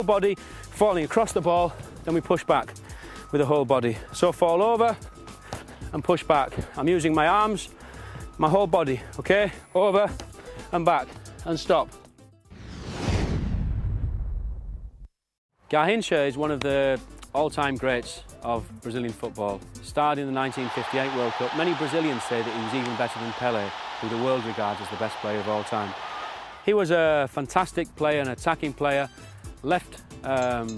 Body falling across the ball, then we push back with the whole body. So fall over and push back. I'm using my arms, my whole body, okay? Over and back and stop. Garrincha is one of the all-time greats of Brazilian football. Starred in the 1958 World Cup. Many Brazilians say that he was even better than Pelé, who the world regards as the best player of all time. He was a fantastic player, an attacking player, left-sided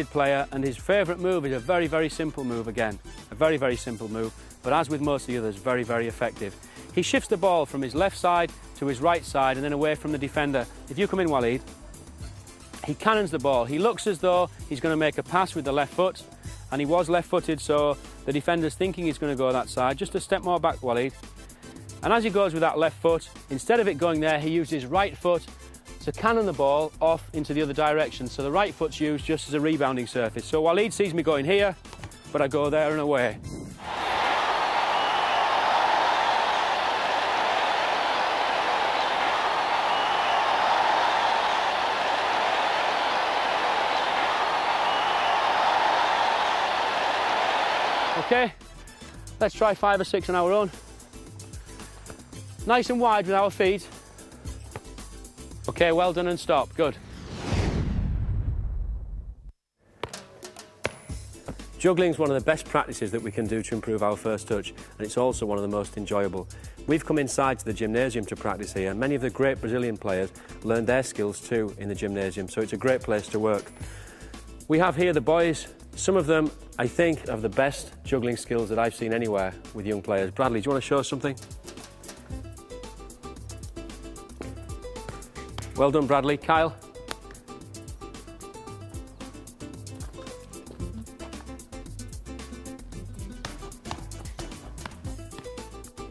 player, and his favourite move is a very, very simple move again. A very, very simple move, but as with most of the others, very, very effective. He shifts the ball from his left side to his right side and then away from the defender. If you come in, Walid, he cannons the ball. He looks as though he's going to make a pass with the left foot, and he was left-footed, so the defender's thinking he's going to go that side. Just a step more back, Walid. And as he goes with that left foot, instead of it going there, he used his right foot to cannon the ball off into the other direction. So the right foot's used just as a rebounding surface. So Walid sees me going here, but I go there and away. Okay, let's try 5 or 6 on our own. Nice and wide with our feet. Okay, well done and stop, good. Juggling is one of the best practices that we can do to improve our first touch, and it's also one of the most enjoyable. We've come inside to the gymnasium to practice here, and many of the great Brazilian players learned their skills too in the gymnasium, so it's a great place to work. We have here the boys. Some of them, I think, have the best juggling skills that I've seen anywhere with young players. Bradley, do you want to show us something? Well done, Bradley. Kyle?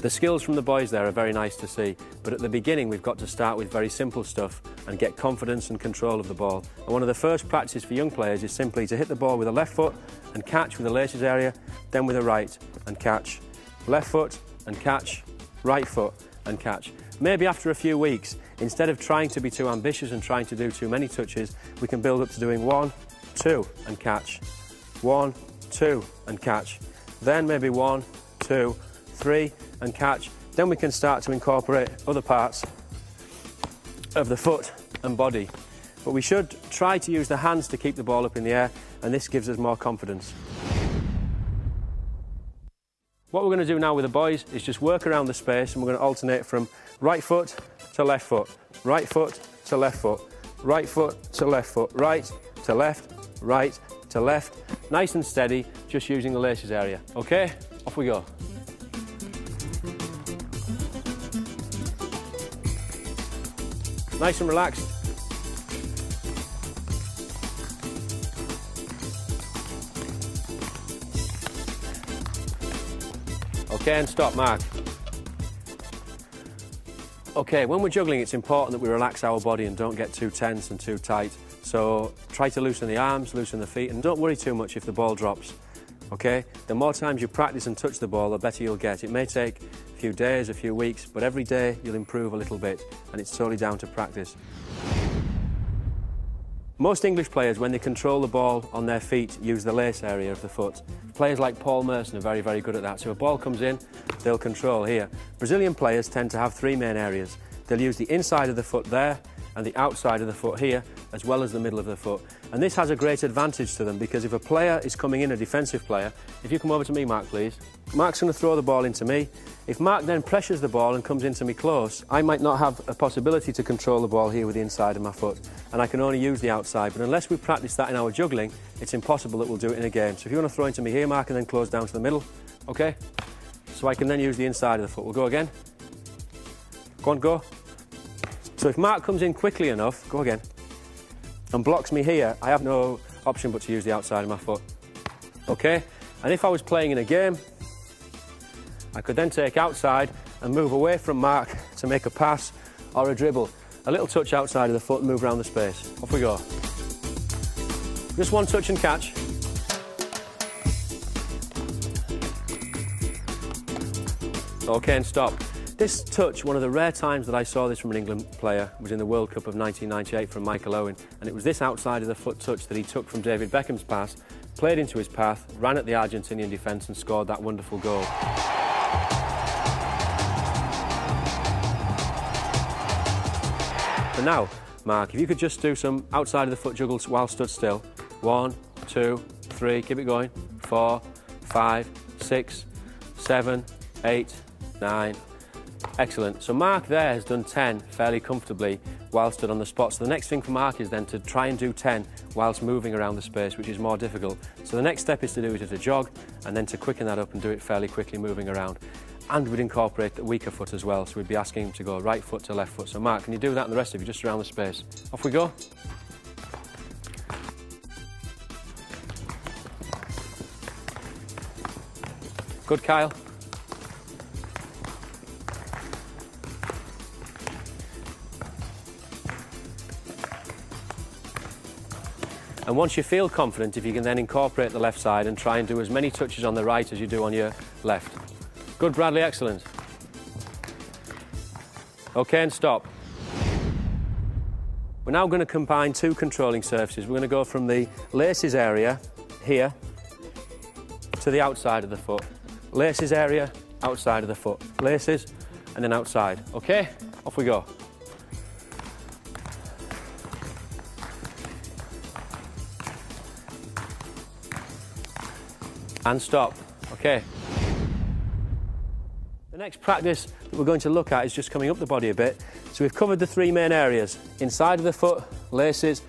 The skills from the boys there are very nice to see, but at the beginning we've got to start with very simple stuff and get confidence and control of the ball. And one of the first practices for young players is simply to hit the ball with a left foot and catch with the laces area, then with a right and catch. Left foot and catch, right foot and catch. Maybe after a few weeks, instead of trying to be too ambitious and trying to do too many touches, we can build up to doing 1, 2 and catch. 1, 2 and catch. Then maybe 1, 2, 3 and catch. Then we can start to incorporate other parts of the foot and body. But we should try to use the hands to keep the ball up in the air, and this gives us more confidence. What we're going to do now with the boys is just work around the space, and we're going to alternate from right foot to left foot, right foot to left foot, right foot to left foot, right to left, right to left. Nice and steady, just using the laces area. Okay, off we go. Nice and relaxed. Okay, and stop, Mark. Okay, when we're juggling, it's important that we relax our body and don't get too tense and too tight. So try to loosen the arms, loosen the feet, and don't worry too much if the ball drops. Okay? The more times you practice and touch the ball, the better you'll get. It may take a few days, a few weeks, but every day you'll improve a little bit, and it's totally down to practice. Most English players, when they control the ball on their feet, use the lace area of the foot. Players like Paul Merson are very, very good at that. So a ball comes in, they'll control here. Brazilian players tend to have 3 main areas. They'll use the inside of the foot there and the outside of the foot here, as well as the middle of the foot. And this has a great advantage to them, because if a player is coming in, a defensive player, if you come over to me, Mark, please. Mark's going to throw the ball into me. If Mark then pressures the ball and comes into me close, I might not have a possibility to control the ball here with the inside of my foot, and I can only use the outside. But unless we practice that in our juggling, it's impossible that we'll do it in a game. So if you want to throw into me here, Mark, and then close down to the middle, okay? So I can then use the inside of the foot. We'll go again. Go on, go. So if Mark comes in quickly enough, go again, and blocks me here, I have no option but to use the outside of my foot. Okay? And if I was playing in a game, I could then take outside and move away from Mark to make a pass or a dribble. A little touch outside of the foot and move around the space. Off we go. Just one touch and catch. Okay, and stop. This touch, one of the rare times that I saw this from an England player, was in the World Cup of 1998 from Michael Owen, and it was this outside of the foot touch that he took from David Beckham's pass, played into his path, ran at the Argentinian defence and scored that wonderful goal. So now, Mark, if you could just do some outside of the foot juggles while stood still. 1, 2, 3, keep it going. 4, 5, 6, 7, 8, 9. Excellent. So Mark there has done 10 fairly comfortably while stood on the spot. So the next thing for Mark is then to try and do 10 whilst moving around the space, which is more difficult. So the next step is to do it at a jog and then to quicken that up and do it fairly quickly moving around. And we'd incorporate the weaker foot as well, so we'd be asking him to go right foot to left foot. So Mark, can you do that and the rest of you just around the space? Off we go. Good, Kyle. And once you feel confident, if you can then incorporate the left side and try and do as many touches on the right as you do on your left. Good, Bradley, excellent. OK, and stop. We're now going to combine two controlling surfaces. We're going to go from the laces area here to the outside of the foot. Laces area, outside of the foot. Laces, and then outside. OK, off we go. And stop. OK. The next practice that we're going to look at is just coming up the body a bit. So we've covered the three main areas: inside of the foot, laces,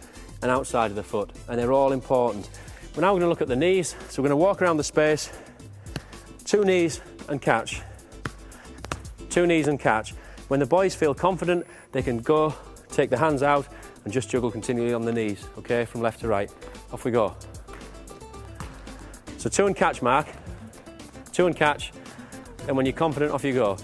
and outside of the foot, and they're all important. We're now going to look at the knees. So we're going to walk around the space, 2 knees and catch. 2 knees and catch. When the boys feel confident, they can go, take the hands out, and just juggle continually on the knees, okay, from left to right. Off we go. So 2 and catch, Mark. 2 and catch. And when you're confident, off you go.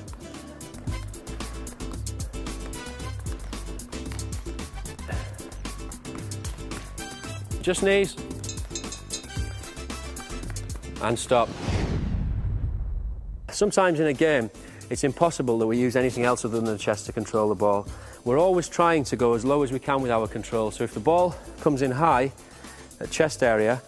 Just knees. And stop. Sometimes in a game, it's impossible that we use anything else other than the chest to control the ball. We're always trying to go as low as we can with our control. So if the ball comes in high at chest area,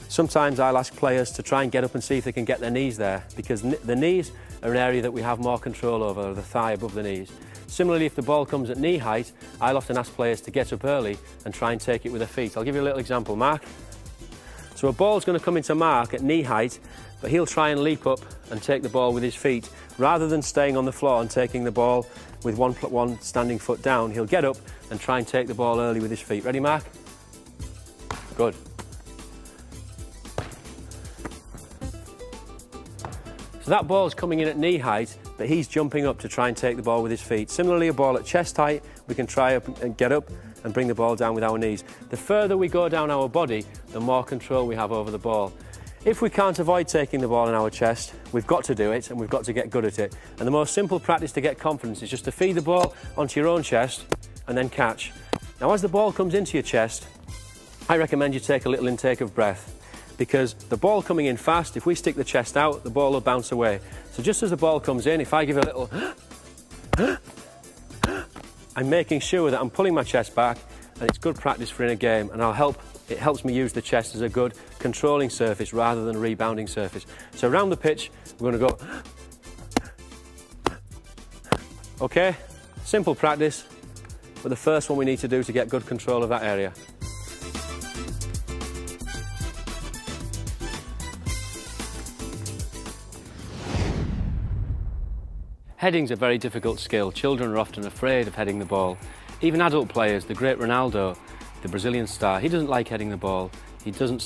sometimes I'll ask players to try and get up and see if they can get their knees there, because the knees are an area that we have more control over, the thigh above the knees. Similarly, if the ball comes at knee height, I'll often ask players to get up early and try and take it with their feet. I'll give you a little example, Mark. So a ball's going to come into Mark at knee height, but he'll try and leap up and take the ball with his feet. Rather than staying on the floor and taking the ball with one standing foot down, he'll get up and try and take the ball early with his feet. Ready, Mark? Good. So that ball's coming in at knee height, but he's jumping up to try and take the ball with his feet. Similarly, a ball at chest height, we can try up and get up and bring the ball down with our knees. The further we go down our body, the more control we have over the ball. If we can't avoid taking the ball in our chest, we've got to do it and we've got to get good at it. And the most simple practice to get confidence is just to feed the ball onto your own chest and then catch. Now, as the ball comes into your chest, I recommend you take a little intake of breath, because the ball coming in fast, if we stick the chest out, the ball will bounce away. So just as the ball comes in, if I give a little I'm making sure that I'm pulling my chest back, and it's good practice for in a game, and it helps me use the chest as a good controlling surface rather than a rebounding surface. So around the pitch, we're going to go. Okay, simple practice, but the first one we need to do to get good control of that area. Heading's a very difficult skill. Children are often afraid of heading the ball. Even adult players, the great Ronaldo, the Brazilian star, he doesn't like heading the ball. He doesn't